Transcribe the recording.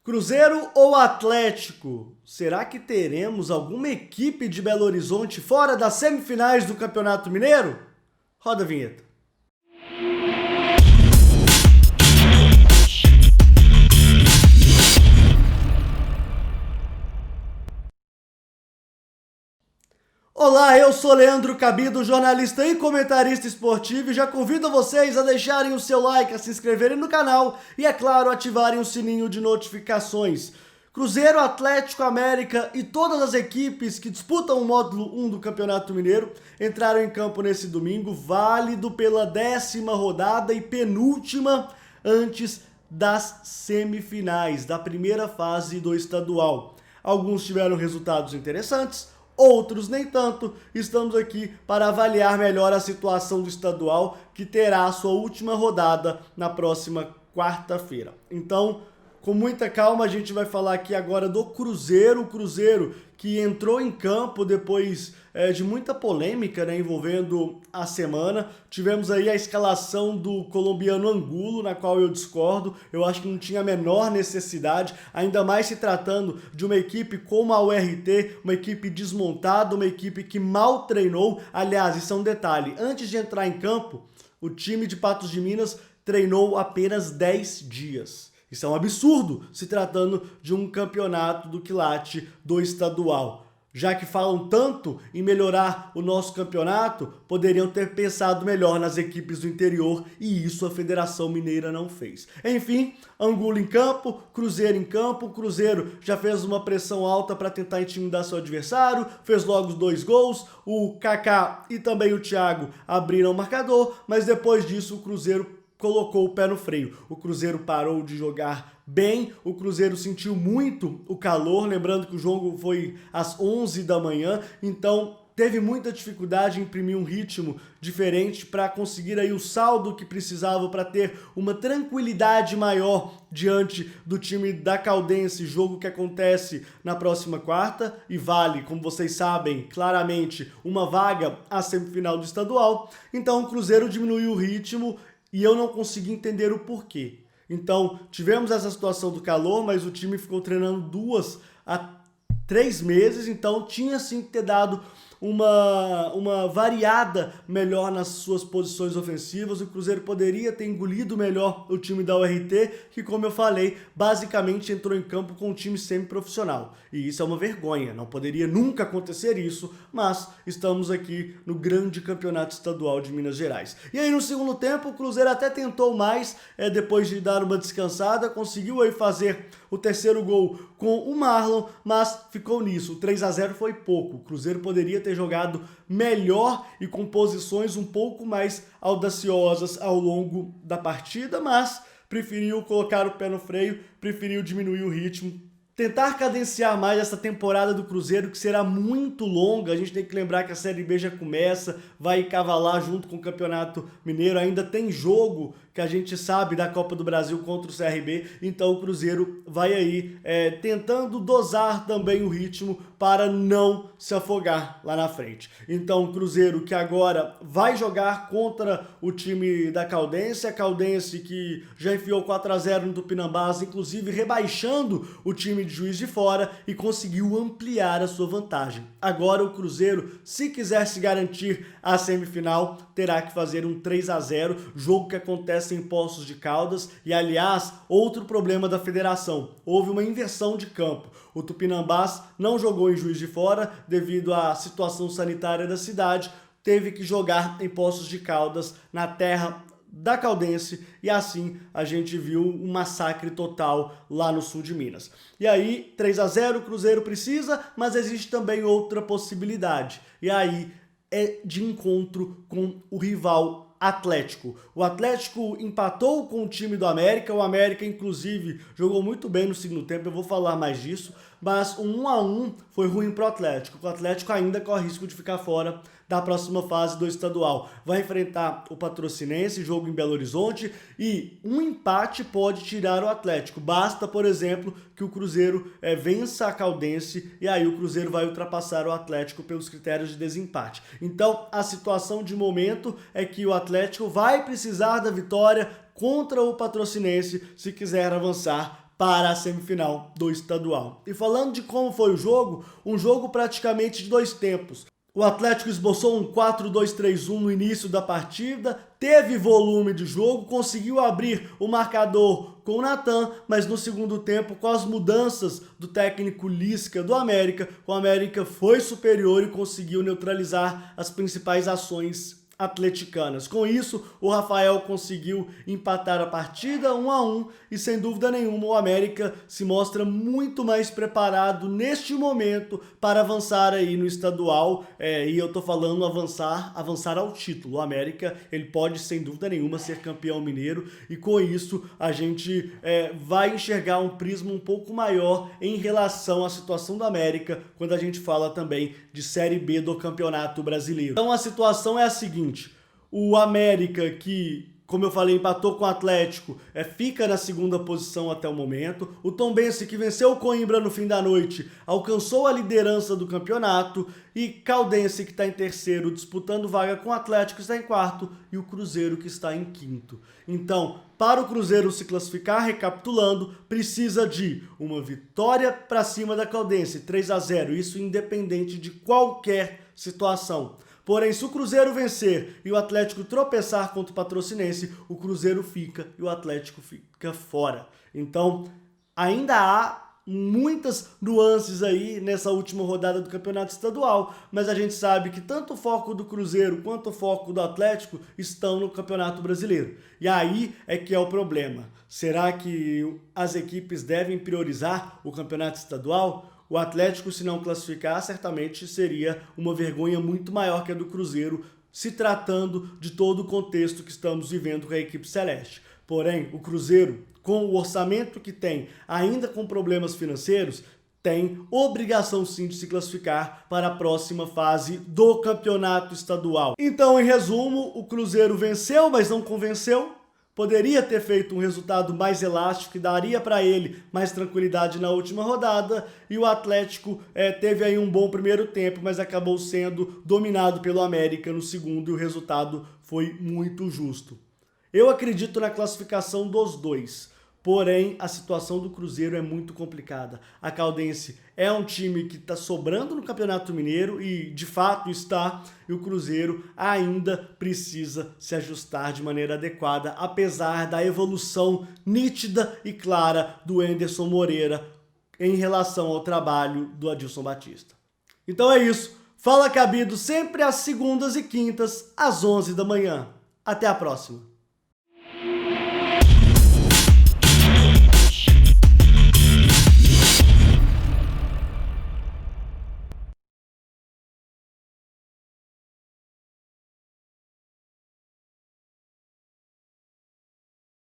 Cruzeiro ou Atlético? Será que teremos alguma equipe de Belo Horizonte fora das semifinais do Campeonato Mineiro? Roda a vinheta. Olá, eu sou Leandro Cabido, jornalista e comentarista esportivo, e já convido vocês a deixarem o seu like, a se inscreverem no canal e, é claro, ativarem o sininho de notificações. Cruzeiro, Atlético, América e todas as equipes que disputam o módulo 1 do Campeonato Mineiro entraram em campo nesse domingo, válido pela 10ª rodada e penúltima antes das semifinais da primeira fase do estadual. Alguns tiveram resultados interessantes, outros nem tanto. Estamos aqui para avaliar melhor a situação do estadual, que terá a sua última rodada na próxima quarta-feira. Então, com muita calma, a gente vai falar aqui agora do Cruzeiro. O Cruzeiro que entrou em campo depois de muita polêmica, né, envolvendo a semana. Tivemos aí a escalação do colombiano Angulo, na qual eu discordo. Eu acho que não tinha a menor necessidade, ainda mais se tratando de uma equipe como a URT, uma equipe desmontada, uma equipe que mal treinou. Aliás, isso é um detalhe, antes de entrar em campo, o time de Patos de Minas treinou apenas 10 dias. Isso é um absurdo, se tratando de um campeonato do quilate do estadual. Já que falam tanto em melhorar o nosso campeonato, poderiam ter pensado melhor nas equipes do interior, e isso a Federação Mineira não fez. Enfim, Angulo em campo, Cruzeiro em campo. O Cruzeiro já fez uma pressão alta para tentar intimidar seu adversário, fez logo os 2 gols, o Kaká e também o Thiago abriram o marcador, mas depois disso o Cruzeiro colocou o pé no freio. O Cruzeiro parou de jogar bem, o Cruzeiro sentiu muito o calor, lembrando que o jogo foi às 11 da manhã, então teve muita dificuldade em imprimir um ritmo diferente para conseguir aí o saldo que precisava para ter uma tranquilidade maior diante do time da Caldense, jogo que acontece na próxima quarta e vale, como vocês sabem, claramente uma vaga à semifinal do estadual. Então o Cruzeiro diminuiu o ritmo e eu não consegui entender o porquê. Então, tivemos essa situação do calor, mas o time ficou treinando 2 a 3 meses, então tinha sim que ter dado uma variada melhor nas suas posições ofensivas. O Cruzeiro poderia ter engolido melhor o time da URT, que, como eu falei, basicamente entrou em campo com um time semi-profissional. E isso é uma vergonha, não poderia nunca acontecer isso, mas estamos aqui no grande campeonato estadual de Minas Gerais. E aí no segundo tempo o Cruzeiro até tentou mais, depois de dar uma descansada, conseguiu aí fazer o 3º gol com o Marlon, mas ficou nisso. O 3 a 0 foi pouco. O Cruzeiro poderia ter jogado melhor e com posições um pouco mais audaciosas ao longo da partida, mas preferiu colocar o pé no freio, preferiu diminuir o ritmo, tentar cadenciar mais essa temporada do Cruzeiro, que será muito longa. A gente tem que lembrar que a Série B já começa, vai cavalar junto com o Campeonato Mineiro, ainda tem jogo que a gente sabe da Copa do Brasil contra o CRB, então o Cruzeiro vai aí tentando dosar também o ritmo para não se afogar lá na frente. Então o Cruzeiro que agora vai jogar contra o time da Caldense, a Caldense que já enfiou 4 a 0 no Tupinambás, inclusive rebaixando o time de Juiz de Fora, e conseguiu ampliar a sua vantagem. Agora o Cruzeiro, se quiser se garantir a semifinal, terá que fazer um 3 a 0, jogo que acontece em Poços de Caldas. E aliás, outro problema da federação, houve uma inversão de campo. O Tupinambás não jogou em Juiz de Fora devido à situação sanitária da cidade, teve que jogar em Poços de Caldas, na terra da Caldense, e assim a gente viu um massacre total lá no sul de Minas. E aí, 3 a 0, o Cruzeiro precisa, mas existe também outra possibilidade, e aí é de encontro com o rival Atlético. O Atlético empatou com o time do América, o América inclusive jogou muito bem no segundo tempo, eu vou falar mais disso, mas um 1 a 1 foi ruim para o Atlético. O Atlético ainda corre risco de ficar fora da próxima fase do estadual. Vai enfrentar o Patrocinense, jogo em Belo Horizonte, e um empate pode tirar o Atlético. Basta, por exemplo, que o Cruzeiro vença a Caldense, e aí o Cruzeiro vai ultrapassar o Atlético pelos critérios de desempate. Então, a situação de momento é que o Atlético vai precisar da vitória contra o Patrocinense se quiser avançar para a semifinal do estadual. E falando de como foi o jogo, um jogo praticamente de 2 tempos. O Atlético esboçou um 4-2-3-1 no início da partida, teve volume de jogo, conseguiu abrir o marcador com o Natan, mas no segundo tempo, com as mudanças do técnico Lisca do América, o América foi superior e conseguiu neutralizar as principais ações atleticanas. Com isso, o Rafael conseguiu empatar a partida 1-1 e sem dúvida nenhuma o América se mostra muito mais preparado neste momento para avançar aí no estadual, e eu tô falando avançar ao título. O América, ele pode sem dúvida nenhuma ser campeão mineiro e com isso a gente vai enxergar um prisma um pouco maior em relação à situação do América quando a gente fala também de Série B do Campeonato Brasileiro. Então a situação é a seguinte: o América, que, como eu falei, empatou com o Atlético, fica na segunda posição até o momento. O Tombense, que venceu o Coimbra no fim da noite, alcançou a liderança do campeonato. E Caldense, que está em terceiro, disputando vaga com o Atlético, está em quarto. E o Cruzeiro, que está em quinto. Então, para o Cruzeiro se classificar, recapitulando, precisa de uma vitória para cima da Caldense, 3-0. Isso independente de qualquer situação. Porém, se o Cruzeiro vencer e o Atlético tropeçar contra o Patrocinense, o Cruzeiro fica e o Atlético fica fora. Então, ainda há muitas nuances aí nessa última rodada do Campeonato Estadual, mas a gente sabe que tanto o foco do Cruzeiro quanto o foco do Atlético estão no Campeonato Brasileiro. E aí é que é o problema. Será que as equipes devem priorizar o Campeonato Estadual? O Atlético, se não classificar, certamente seria uma vergonha muito maior que a do Cruzeiro, se tratando de todo o contexto que estamos vivendo com a equipe celeste. Porém, o Cruzeiro, com o orçamento que tem, ainda com problemas financeiros, tem obrigação sim de se classificar para a próxima fase do Campeonato Estadual. Então, em resumo, o Cruzeiro venceu, mas não convenceu. Poderia ter feito um resultado mais elástico que daria para ele mais tranquilidade na última rodada, e o Atlético teve aí um bom primeiro tempo, mas acabou sendo dominado pelo América no segundo e o resultado foi muito justo. Eu acredito na classificação dos dois. Porém, a situação do Cruzeiro é muito complicada. A Caldense é um time que está sobrando no Campeonato Mineiro e, de fato, está. E o Cruzeiro ainda precisa se ajustar de maneira adequada, apesar da evolução nítida e clara do Anderson Moreira em relação ao trabalho do Adilson Batista. Então é isso. Fala Cabido sempre às segundas e quintas, às 11 da manhã. Até a próxima.